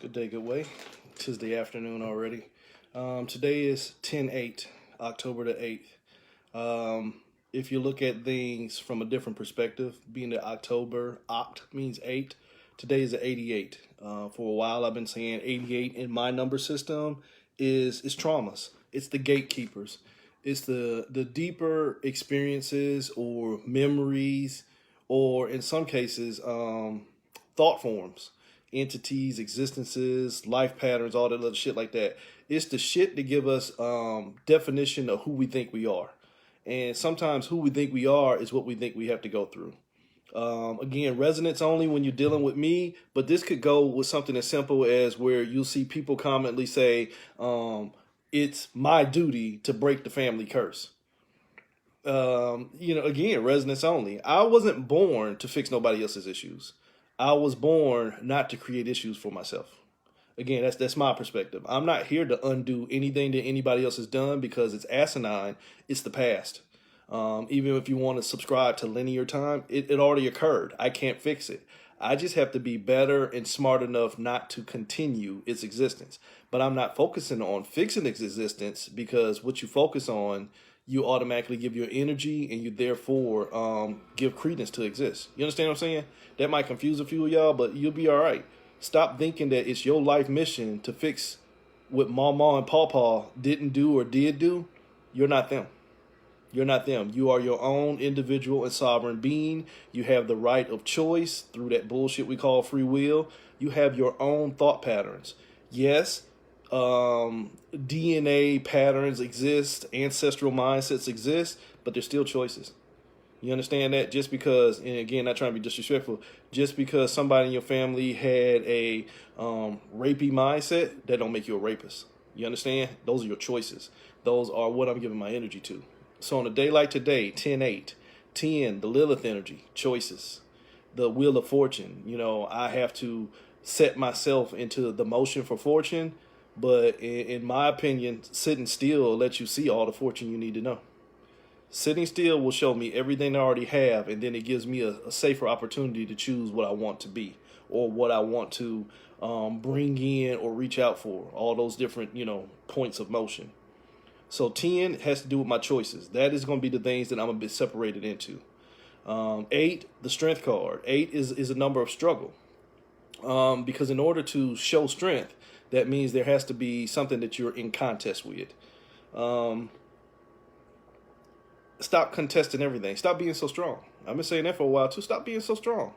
Good day, good way. Tis the afternoon already. Today is 10/8, October the 8th. If you look at things from a different perspective, being that October, oct means eight, today is the 88. For a while, I've been saying 88 in my number system is traumas. It's the gatekeepers. It's the deeper experiences or memories, or in some cases, thought forms, entities, existences, life patterns, all that other shit like that. It's the shit that give us definition of who we think we are. And sometimes who we think we are is what we think we have to go through. Again, resonance only when you're dealing with me, but this could go with something as simple as where you'll see people commonly say, it's my duty to break the family curse. Again, resonance only. I wasn't born to fix nobody else's issues. I was born not to create issues for myself. Again, that's my perspective. I'm not here to undo anything that anybody else has done because it's asinine. It's the past. Even if you want to subscribe to linear time, it already occurred. I can't fix it. I just have to be better and smart enough not to continue its existence. But I'm not focusing on fixing its existence because what you focus on, you automatically give your energy and you therefore give credence to exist. You understand what I'm saying? That might confuse a few of y'all, but you'll be all right. Stop thinking that it's your life mission to fix what mama and pawpaw didn't do or did do. You're not them. You're not them. You are your own individual and sovereign being. You have the right of choice through that bullshit we call free will. You have your own thought patterns. Yes, DNA patterns exist, ancestral mindsets exist, but they're still choices. You understand that? Just because, and again, not trying to be disrespectful, just because somebody in your family had a rapey mindset, that don't make you a rapist. You understand? Those are your choices. Those are what I'm giving my energy to. So on a day like today, 10/8, 10, the Lilith energy, choices, the wheel of fortune. I have to set myself into the motion for fortune, but in my opinion, sitting still lets you see all the fortune you need to know. Sitting still will show me everything I already have, and then it gives me a safer opportunity to choose what I want to be or what I want to bring in or reach out for, all those different, points of motion. So 10 has to do with my choices. That is going to be the things that I'm going to be separated into. 8, the strength card. 8 is a number of struggle. Because in order to show strength, that means there has to be something that you're in contest with. Stop contesting everything. Stop being so strong. I've been saying that for a while too. Stop being so strong.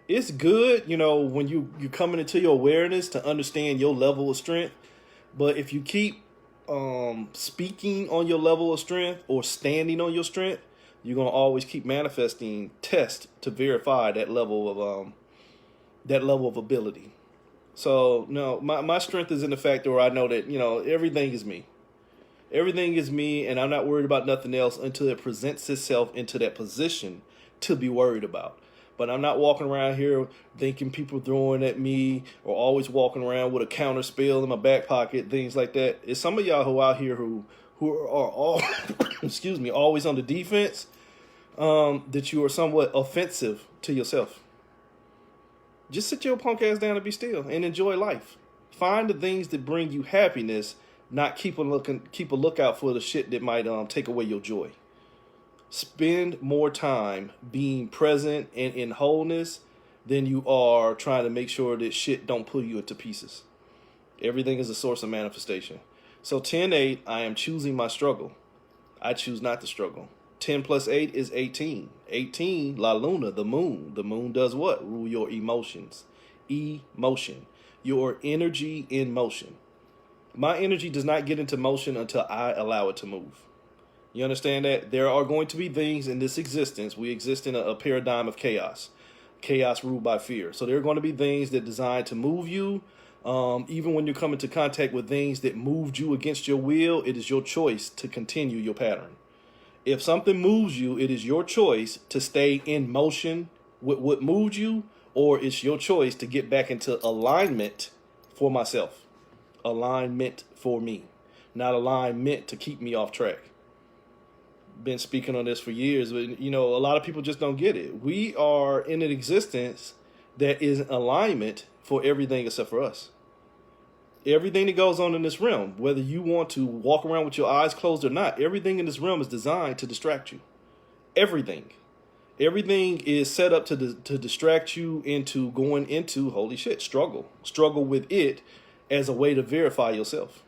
It's good, when you're coming into your awareness to understand your level of strength. But if you keep speaking on your level of strength or standing on your strength, you're gonna always keep manifesting tests to verify that level of ability. So no, my strength is in the fact where I know that everything is me. Everything is me, and I'm not worried about nothing else until it presents itself into that position to be worried about. But I'm not walking around here thinking people throwing at me or always walking around with a counter spell in my back pocket, things like that. It's some of y'all who out here who are all excuse me, always on the defense, that you are somewhat offensive to yourself. Just sit your punk ass down and be still and enjoy life. Find the things that bring you happiness, not keep a lookout for the shit that might take away your joy. Spend more time being present and in wholeness than you are trying to make sure that shit don't pull you into pieces. Everything is a source of manifestation. So 10/8, I am choosing my struggle. I choose not to struggle. 10 plus 8 is 18. 18, La Luna, the moon. The moon does what? Rule your emotions. Emotion. Your energy in motion. My energy does not get into motion until I allow it to move. You understand that? There are going to be things in this existence. We exist in a paradigm of chaos. Chaos ruled by fear. So there are going to be things that are designed to move you. Even when you come into contact with things that moved you against your will, it is your choice to continue your pattern. If something moves you, it is your choice to stay in motion with what moved you, or it's your choice to get back into alignment for myself. Alignment for me, not alignment to keep me off track. Been speaking on this for years, but a lot of people just don't get it. We are in an existence that is in alignment for everything except for us. Everything that goes on in this realm, whether you want to walk around with your eyes closed or not, everything in this realm is designed to distract you. Everything. Everything is set up to distract you into going into, holy shit, struggle. Struggle with it as a way to verify yourself.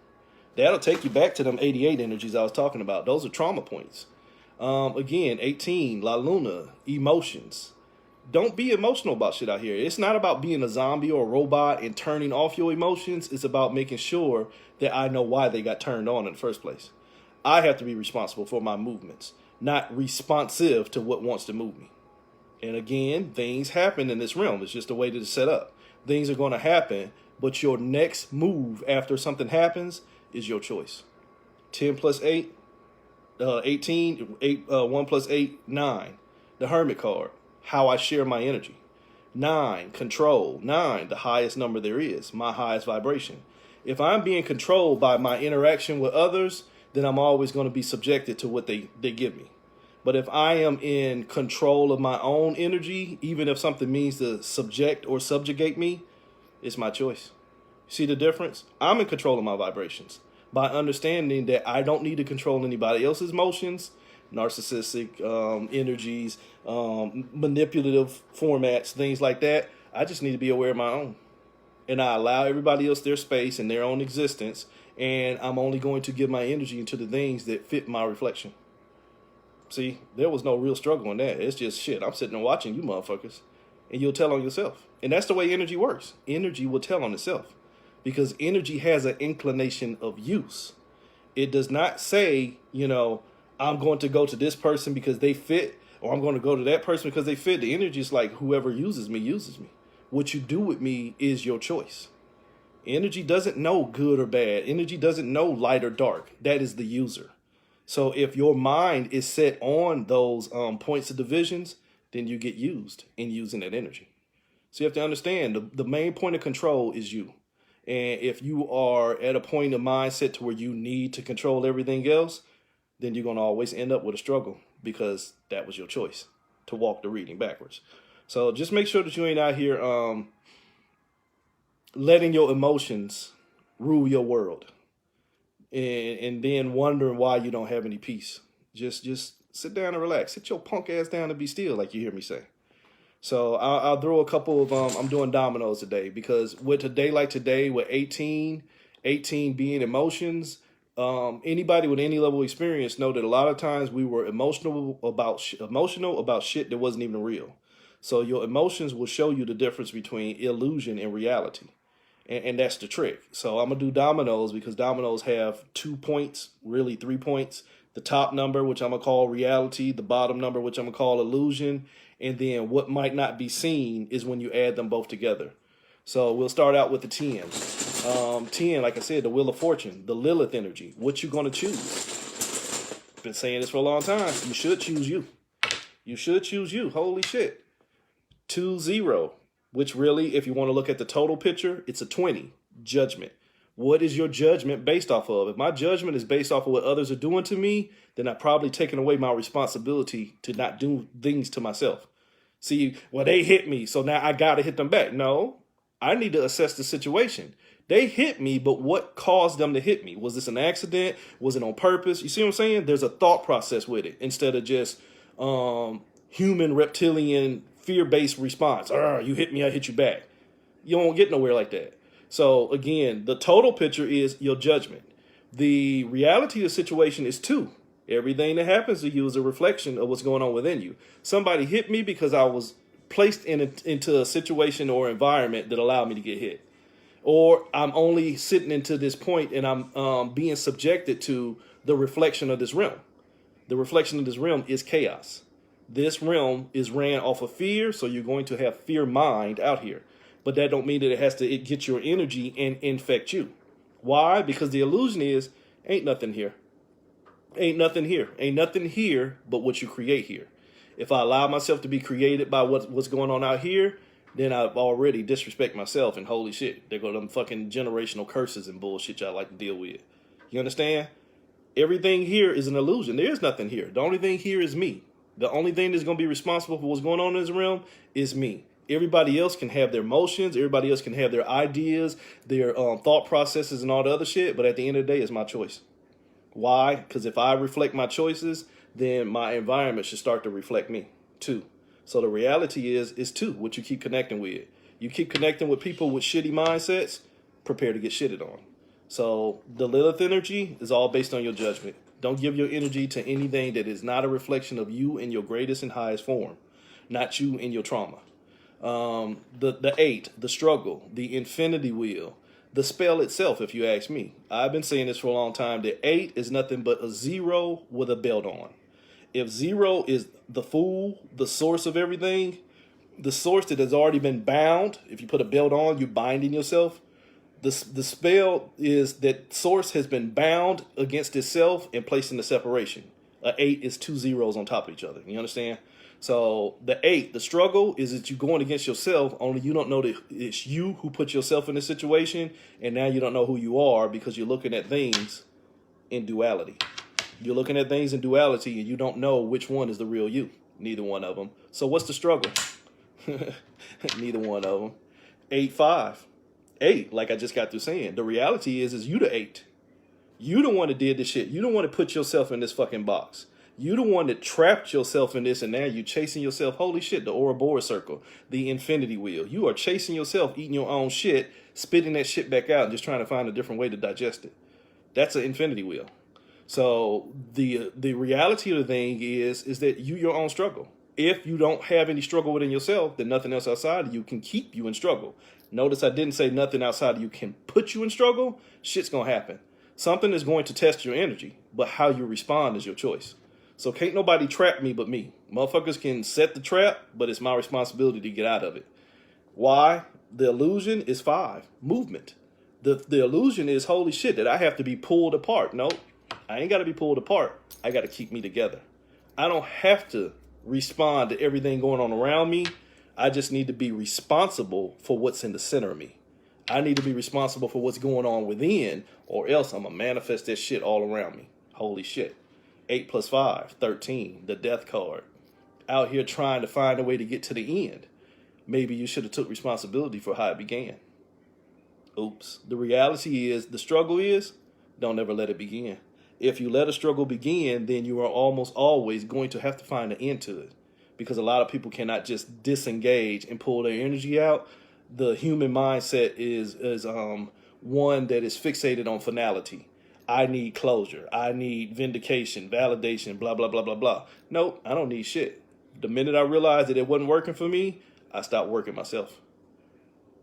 That'll take you back to them 88 energies I was talking about. Those are trauma points. Again, 18, La Luna, emotions. Don't be emotional about shit out here. It's not about being a zombie or a robot and turning off your emotions. It's about making sure that I know why they got turned on in the first place. I have to be responsible for my movements, not responsive to what wants to move me. And again, things happen in this realm. It's just the way that it's set up. Things are going to happen, but your next move after something happens is your choice. 10 plus 8, 18, 1 plus 8, 9. The Hermit card. How I share my energy. 9, control. 9, the highest number there is, my highest vibration. If I'm being controlled by my interaction with others, then I'm always going to be subjected to what they give me. But if I am in control of my own energy, even if something means to subject or subjugate me, it's my choice. See the difference? I'm in control of my vibrations by understanding that I don't need to control anybody else's emotions, narcissistic energies, manipulative formats, things like that. I just need to be aware of my own. And I allow everybody else their space and their own existence. And I'm only going to give my energy into the things that fit my reflection. See, there was no real struggle in that. It's just shit. I'm sitting there watching you motherfuckers. And you'll tell on yourself. And that's the way energy works. Energy will tell on itself. Because energy has an inclination of use. It does not say, I'm going to go to this person because they fit, or I'm going to go to that person because they fit. The energy is like whoever uses me, uses me. What you do with me is your choice. Energy doesn't know good or bad. Energy doesn't know light or dark. That is the user. So if your mind is set on those points of divisions, then you get used in using that energy. So you have to understand the main point of control is you. And if you are at a point of mindset to where you need to control everything else, then you're going to always end up with a struggle because that was your choice to walk the reading backwards. So just make sure that you ain't out here letting your emotions rule your world and then wondering why you don't have any peace. Just sit down and relax. Sit your punk ass down and be still, like you hear me say. So I'll throw a couple of, I'm doing dominoes today because with a day like today, with 18 being emotions, anybody with any level of experience know that a lot of times we were emotional about shit that wasn't even real. So your emotions will show you the difference between illusion and reality. And that's the trick. So I'm going to do dominoes because dominoes have 2 points, really 3 points. The top number, which I'm going to call reality. The bottom number, which I'm going to call illusion. And then what might not be seen is when you add them both together. So we'll start out with the 10. 10, like I said, the Wheel of Fortune, the Lilith energy. What you going to choose? Been saying this for a long time. You should choose you. You should choose you. Holy shit. 2-0, which really, if you want to look at the total picture, it's a 20. Judgment. What is your judgment based off of? If my judgment is based off of what others are doing to me, then I've probably taken away my responsibility to not do things to myself. See, well, they hit me, so now I got to hit them back. No, I need to assess the situation. They hit me, but what caused them to hit me? Was this an accident? Was it on purpose? You see what I'm saying? There's a thought process with it instead of just human reptilian fear-based response. You hit me, I hit you back. You won't get nowhere like that. So again, the total picture is your judgment. The reality of the situation is 2. Everything that happens to you is a reflection of what's going on within you. Somebody hit me because I was placed into a situation or environment that allowed me to get hit. Or I'm only sitting into this point and I'm being subjected to the reflection of this realm. The reflection of this realm is chaos. This realm is ran off of fear, so you're going to have fear mind out here. But that don't mean that it has to get your energy and infect you. Why? Because the illusion is, ain't nothing here. Ain't nothing here. Ain't nothing here but what you create here. If I allow myself to be created by what's going on out here, then I've already disrespect myself, and holy shit, there go them fucking generational curses and bullshit y'all like to deal with. You understand? Everything here is an illusion. There is nothing here. The only thing here is me. The only thing that's going to be responsible for what's going on in this realm is me. Everybody else can have their emotions. Everybody else can have their ideas, their thought processes, and all the other shit. But at the end of the day, it's my choice. Why? Because if I reflect my choices, then my environment should start to reflect me too. So the reality is two, what you keep connecting with. You keep connecting with people with shitty mindsets, prepare to get shitted on. So the Lilith energy is all based on your judgment. Don't give your energy to anything that is not a reflection of you in your greatest and highest form, not you in your trauma. The 8, the struggle, the infinity wheel, the spell itself, if you ask me. I've been saying this for a long time. The 8 is nothing but a 0 with a belt on. If 0 is the fool, the source of everything, the source that has already been bound, if you put a belt on, you're binding yourself. The spell is that source has been bound against itself and placed in the separation. A 8 is 2 zeros on top of each other. You understand? So the 8, the struggle, is that you're going against yourself, only you don't know that it's you who put yourself in this situation, and now you don't know who you are because you're looking at things in duality. You're looking at things in duality, and you don't know which one is the real you. Neither one of them. So what's the struggle? Neither one of them. 8, 5. 8, like I just got through saying. The reality is you the 8. You the one that did this shit. You the one that put yourself in this fucking box. You the one that trapped yourself in this, and now you're chasing yourself. Holy shit, the Ouroboros circle, the infinity wheel. You are chasing yourself, eating your own shit, spitting that shit back out, and just trying to find a different way to digest it. That's an infinity wheel. So the reality of the thing is that you your own struggle. If you don't have any struggle within yourself, then nothing else outside of you can keep you in struggle. Notice I didn't say nothing outside of you can put you in struggle. Shit's gonna happen. Something is going to test your energy, but how you respond is your choice. So can't nobody trap me but me. Motherfuckers can set the trap, but it's my responsibility to get out of it. Why? The illusion is 5, movement. The illusion is, holy shit, that I have to be pulled apart. No, I ain't got to be pulled apart. I got to keep me together. I don't have to respond to everything going on around me. I just need to be responsible for what's in the center of me. I need to be responsible for what's going on within, or else I'm going to manifest that shit all around me. Holy shit. 8 plus 5, 13, the death card. Out here trying to find a way to get to the end. Maybe you should have took responsibility for how it began. Oops. The reality is, the struggle is, don't ever let it begin. If you let a struggle begin, then you are almost always going to have to find an end to it. Because a lot of people cannot just disengage and pull their energy out. The human mindset is one that is fixated on finality. I need closure. I need vindication, validation, blah, blah, blah, blah, blah. Nope, I don't need shit. The minute I realized that it wasn't working for me, I stopped working myself.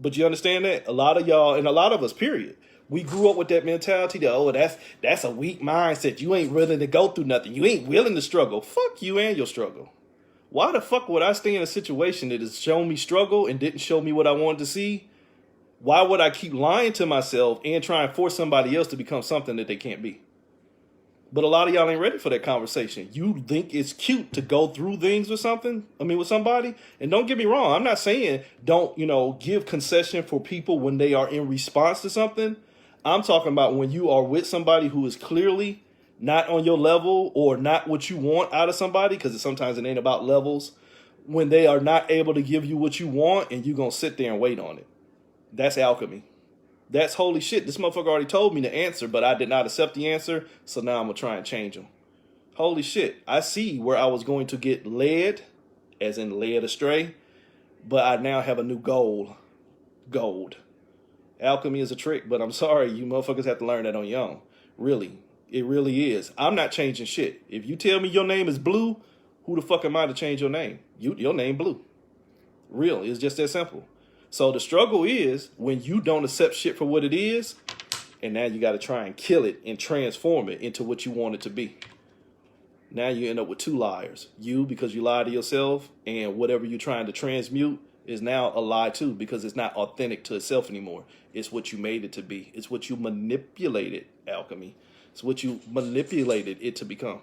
But you understand that? A lot of y'all, and a lot of us, period, we grew up with that mentality that, oh, that's a weak mindset. You ain't willing to go through nothing. You ain't willing to struggle. Fuck you and your struggle. Why the fuck would I stay in a situation that has shown me struggle and didn't show me what I wanted to see? Why would I keep lying to myself and try and force somebody else to become something that they can't be? But a lot of y'all ain't ready for that conversation. You think it's cute to go through things with with somebody. And don't get me wrong. I'm not saying don't, give concession for people when they are in response to something. I'm talking about when you are with somebody who is clearly not on your level or not what you want out of somebody, because sometimes it ain't about levels. When they are not able to give you what you want and you're going to sit there and wait on it. That's alchemy. That's holy shit. This motherfucker already told me the answer, but I did not accept the answer, so now I'm going to try and change him. Holy shit. I see where I was going to get led, as in led astray, but I now have a new goal. Gold. Alchemy is a trick, but I'm sorry, you motherfuckers have to learn that on your own. Really. It really is. I'm not changing shit. If you tell me your name is Blue, who the fuck am I to change your name? Your name Blue. Real. It's just that simple. So the struggle is when you don't accept shit for what it is, and now you got to try and kill it and transform it into what you want it to be. Now you end up with 2 liars. You, because you lie to yourself, and whatever you're trying to transmute is now a lie too, because it's not authentic to itself anymore. It's what you made it to be. It's what you manipulated, alchemy. It's what you manipulated it to become.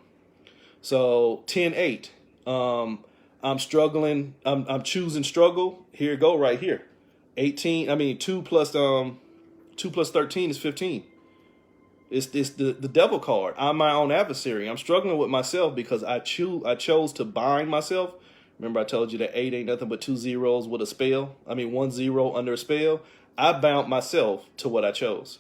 So 10-8. I'm struggling. I'm choosing struggle. Here you go, right here. 2 plus 13 is 15. It's the devil card. I'm my own adversary. I'm struggling with myself because I chose to bind myself Remember I told you that 8 ain't nothing but 2 zeros with a spell? I mean 1 0 under a spell? I bound myself to what I chose.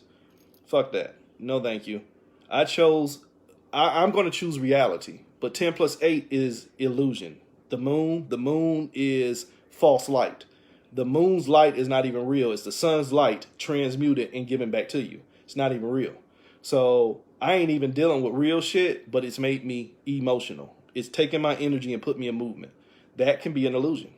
Fuck that. No thank you. I'm going to choose reality. But 10 plus 8 is illusion. The moon is false light. The moon's light is not even real. It's the sun's light transmuted and given back to you. It's not even real. So I ain't even dealing with real shit, but it's made me emotional. It's taken my energy and put me in movement. That can be an illusion.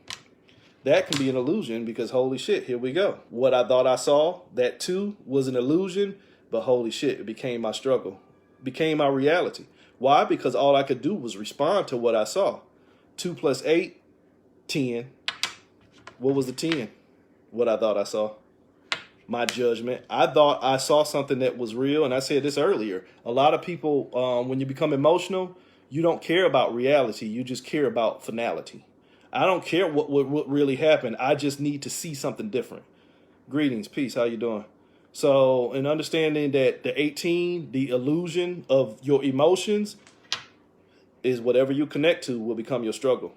That can be an illusion because holy shit, here we go. What I thought I saw, that too was an illusion, but holy shit, it became my struggle. It became my reality. Why? Because all I could do was respond to what I saw. 2 plus 8, 10. What was the 10? What I thought I saw. My judgment. I thought I saw something that was real, and I said this earlier. A lot of people, when you become emotional, you don't care about reality. You just care about finality. I don't care what really happened. I just need to see something different. Greetings, peace. How you doing? So, in understanding that the 18, the illusion of your emotions, is whatever you connect to will become your struggle.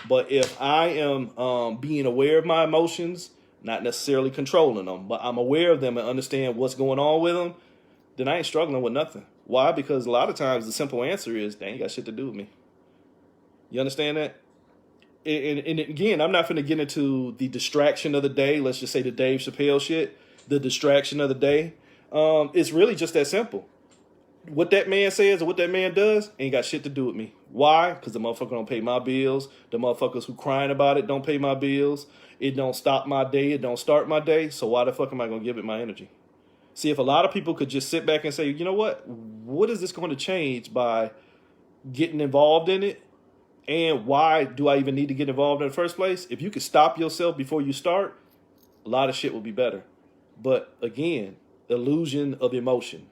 But if I am being aware of my emotions, not necessarily controlling them, but I'm aware of them and understand what's going on with them, then I ain't struggling with nothing. Why? Because a lot of times the simple answer is they ain't got shit to do with me. You understand that? And again, I'm not going to get into the distraction of the day. Let's just say the Dave Chappelle shit, the distraction of the day. It's really just that simple. What that man says or what that man does ain't got shit to do with me. Why? Because the motherfucker don't pay my bills. The motherfuckers who crying about it don't pay my bills. It don't stop my day. It don't start my day. So why the fuck am I going to give it my energy? See, if a lot of people could just sit back and say, you know what is this going to change by getting involved in it? And why do I even need to get involved in the first place? If you could stop yourself before you start, a lot of shit will be better. But again, illusion of emotion.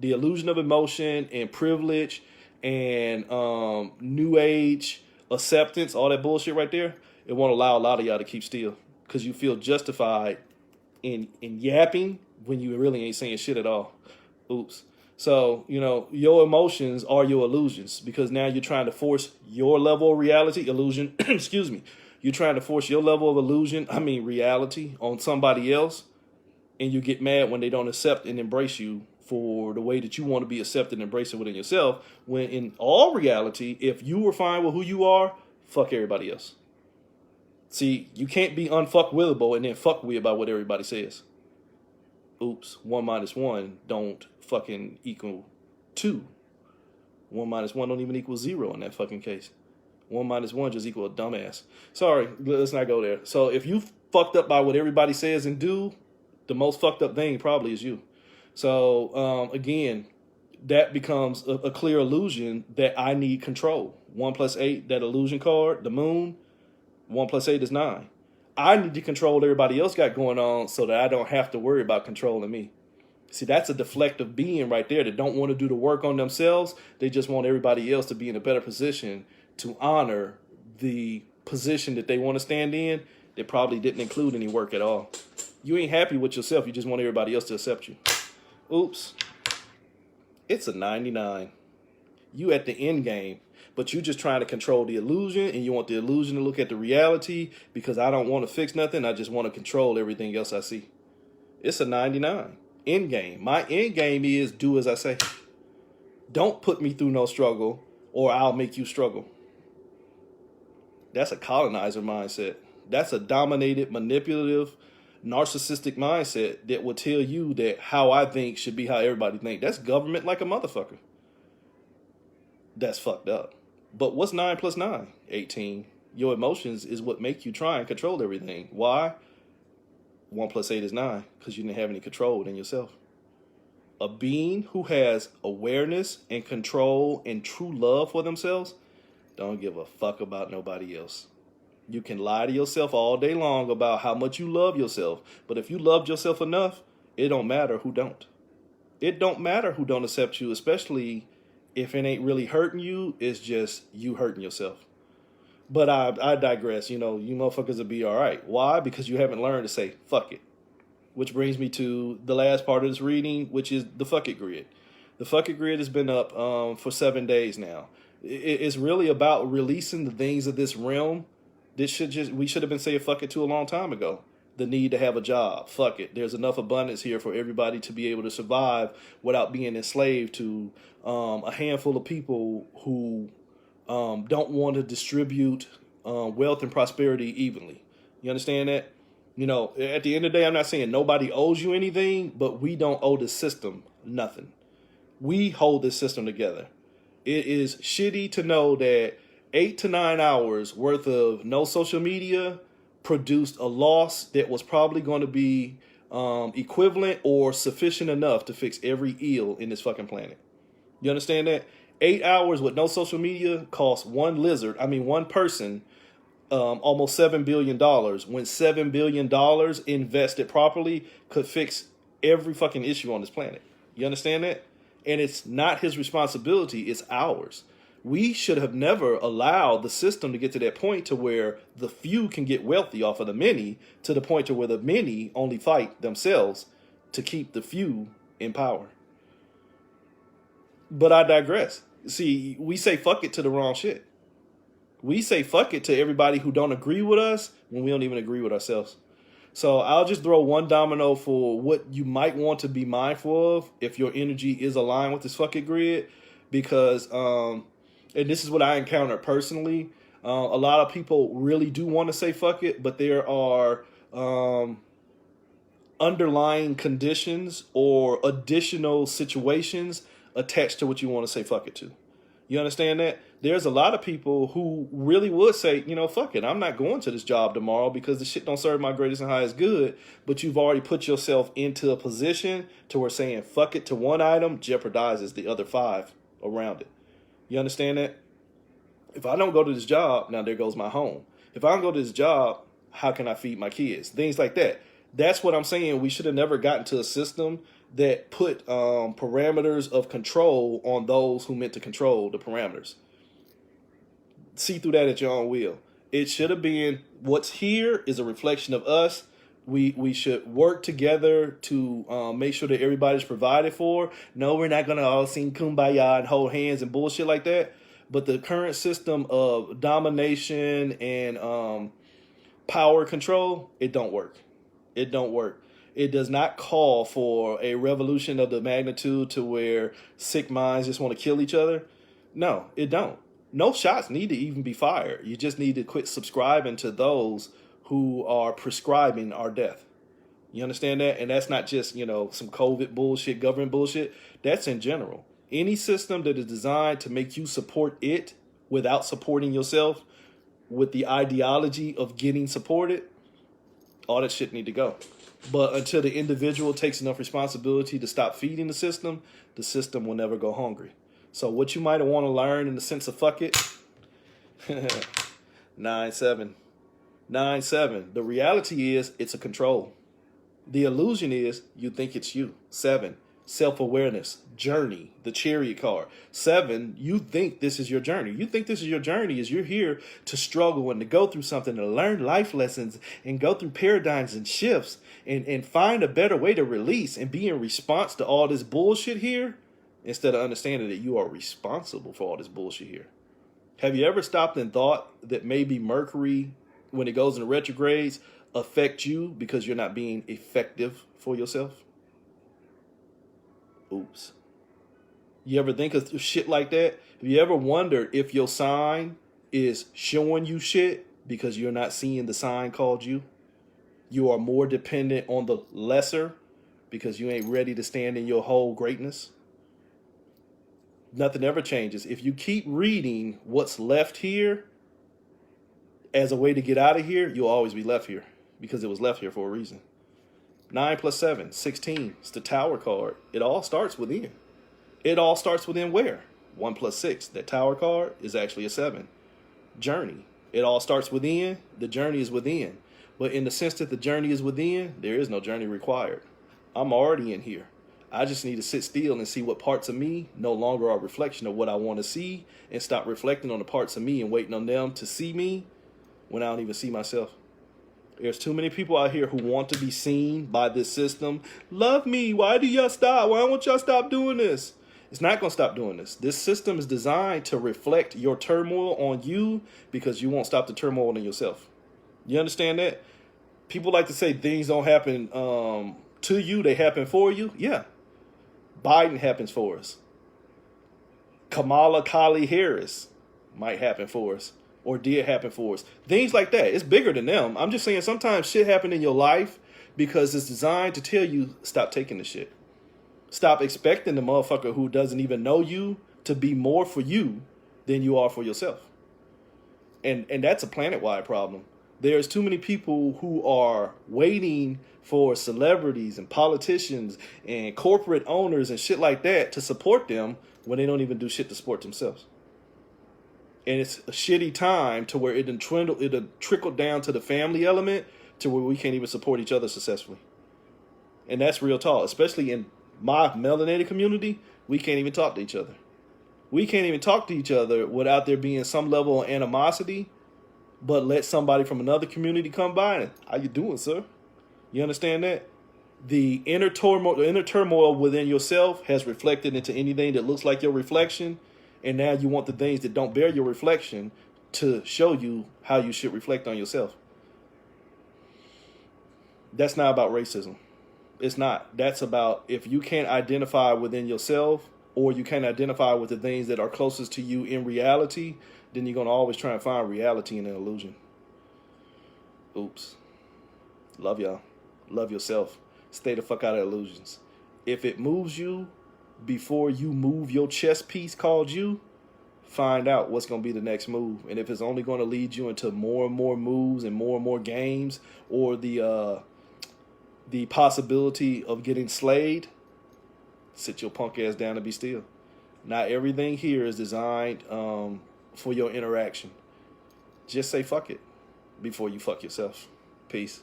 The illusion of emotion and privilege and new age acceptance, all that bullshit right there, it won't allow a lot of y'all to keep still because you feel justified in yapping when you really ain't saying shit at all. Oops. So, your emotions are your illusions because now you're trying to force your level of reality, illusion, excuse me. You're trying to force your level of reality on somebody else, and you get mad when they don't accept and embrace you for the way that you want to be accepted and embraced within yourself, when in all reality, if you were fine with who you are, fuck everybody else. See, you can't be unfuckwillable and then fuck with about what everybody says. Oops, 1 minus 1 don't fucking equal 2. 1 minus 1 don't even equal 0 in that fucking case. 1 minus 1 just equal a dumbass. Sorry, let's not go there. So if you fucked up by what everybody says and do, the most fucked up thing probably is you. So again, that becomes a clear illusion that I need control. 1 plus 8, that illusion card, the moon, 1 plus 8 is 9. I need to control what everybody else got going on so that I don't have to worry about controlling me. See, that's a deflective being right there that don't want to do the work on themselves. They just want everybody else to be in a better position to honor the position that they want to stand in that probably didn't include any work at all. You ain't happy with yourself. You just want everybody else to accept you. Oops. It's a 99. You at the end game. But you just trying to control the illusion, and you want the illusion to look at the reality because I don't want to fix nothing. I just want to control everything else I see. It's a 99. End game. My end game is do as I say. Don't put me through no struggle or I'll make you struggle. That's a colonizer mindset. That's a dominated, manipulative, narcissistic mindset that will tell you that how I think should be how everybody think. That's government like a motherfucker. That's fucked up. But what's 9 plus 9? 18. Your emotions is what make you try and control everything. Why? 1 plus 8 is 9 because you didn't have any control within yourself. A being who has awareness and control and true love for themselves don't give a fuck about nobody else. You can lie to yourself all day long about how much you love yourself. But if you loved yourself enough, it don't matter who don't. It don't matter who don't accept you, especially if it ain't really hurting you, it's just you hurting yourself. But I digress. You motherfuckers will be all right. Why? Because you haven't learned to say, fuck it. Which brings me to the last part of this reading, which is the fuck it grid. The fuck it grid has been up for 7 days now. It's really about releasing the things of this realm We should have been saying fuck it to a long time ago. The need to have a job. Fuck it. There's enough abundance here for everybody to be able to survive without being enslaved to a handful of people who don't want to distribute wealth and prosperity evenly. You understand that? You know, at the end of the day, I'm not saying nobody owes you anything, but we don't owe the system nothing. We hold this system together. It is shitty to know that 8 to 9 hours worth of no social media produced a loss that was probably going to be equivalent or sufficient enough to fix every ill in this fucking planet. You understand that? 8 hours with no social media cost one person, almost $7 billion, when $7 billion invested properly could fix every fucking issue on this planet. You understand that? And it's not his responsibility, it's ours. We should have never allowed the system to get to that point to where the few can get wealthy off of the many, to the point to where the many only fight themselves to keep the few in power. But I digress. See, we say fuck it to the wrong shit. We say fuck it to everybody who don't agree with us when we don't even agree with ourselves. So I'll just throw one domino for what you might want to be mindful of if your energy is aligned with this fucking grid. Because, and this is what I encountered personally, a lot of people really do want to say fuck it, but there are underlying conditions or additional situations attached to what you want to say fuck it to. You understand that? There's a lot of people who really would say, you know, fuck it, I'm not going to this job tomorrow because the shit don't serve my greatest and highest good. But you've already put yourself into a position to where saying fuck it to one item jeopardizes the other 5 around it. You understand that? If I don't go to this job, now there goes my home. If I don't go to this job, how can I feed my kids? Things like that. That's what I'm saying. We should have never gotten to a system that put parameters of control on those who meant to control the parameters. See through that at your own will. It should have been what's here is a reflection of us. We should work together to make sure that everybody's provided for. No, we're not going to all sing kumbaya and hold hands and bullshit like that. But the current system of domination and power control, it don't work. It don't work. It does not call for a revolution of the magnitude to where sick minds just want to kill each other. No, it don't. No shots need to even be fired. You just need to quit subscribing to those who are prescribing our death. You understand that? And that's not just, you know, some COVID bullshit, government bullshit. That's in general. Any system that is designed to make you support it without supporting yourself with the ideology of getting supported, all that shit need to go. But until the individual takes enough responsibility to stop feeding the system will never go hungry. So what you might want to learn in the sense of fuck it, 9-7. 9-7. The reality is it's a control. The illusion is you think it's you. 7. Self-awareness. Journey. The chariot card. 7. You think this is your journey. You think this is your journey is you're here to struggle and to go through something, to learn life lessons and go through paradigms and shifts and find a better way to release and be in response to all this bullshit here, instead of understanding that you are responsible for all this bullshit here. Have you ever stopped and thought that maybe Mercury, when it goes in retrogrades, affect you because you're not being effective for yourself? Oops. You ever think of shit like that? Have you ever wondered if your sign is showing you shit because you're not seeing the sign called you? You are more dependent on the lesser because you ain't ready to stand in your whole greatness? Nothing ever changes. If you keep reading what's left here as a way to get out of here, you'll always be left here because it was left here for a reason. 9 plus 7, 16. It's the Tower card. It all starts within. It all starts within where? 1 plus 6. That Tower card is actually a 7. Journey. It all starts within. The journey is within. But in the sense that the journey is within, there is no journey required. I'm already in here. I just need to sit still and see what parts of me no longer are a reflection of what I want to see, and stop reflecting on the parts of me and waiting on them to see me when I don't even see myself. There's too many people out here who want to be seen by this system. Love me. Why do y'all stop? Why won't y'all stop doing this? It's not going to stop doing this. This system is designed to reflect your turmoil on you because you won't stop the turmoil in yourself. You understand that? People like to say things don't happen to you, they happen for you. Yeah. Biden happens for us. Kamala Kali Harris might happen for us or did happen for us. Things like that. It's bigger than them. I'm just saying sometimes shit happen in your life because it's designed to tell you stop taking the shit. Stop expecting the motherfucker who doesn't even know you to be more for you than you are for yourself. And that's a planet-wide problem. There's too many people who are waiting for celebrities and politicians and corporate owners and shit like that to support them when they don't even do shit to support themselves. And it's a shitty time to where it'll trickle down to the family element to where we can't even support each other successfully. And that's real talk, especially in my melanated community. We can't even talk to each other. We can't even talk to each other without there being some level of animosity. But let somebody from another community come by and, how you doing, sir? You understand that? The inner turmoil within yourself has reflected into anything that looks like your reflection. And now you want the things that don't bear your reflection to show you how you should reflect on yourself. That's not about racism. It's not. That's about if you can't identify within yourself or you can't identify with the things that are closest to you in reality, then you're going to always try and find reality in an illusion. Oops. Love y'all. Love yourself. Stay the fuck out of illusions. If it moves you before you move your chess piece called you, find out what's going to be the next move. And if it's only going to lead you into more and more moves and more games, or the possibility of getting slayed, sit your punk ass down and be still. Not everything here is designed for your interaction. Just say fuck it before you fuck yourself. Peace.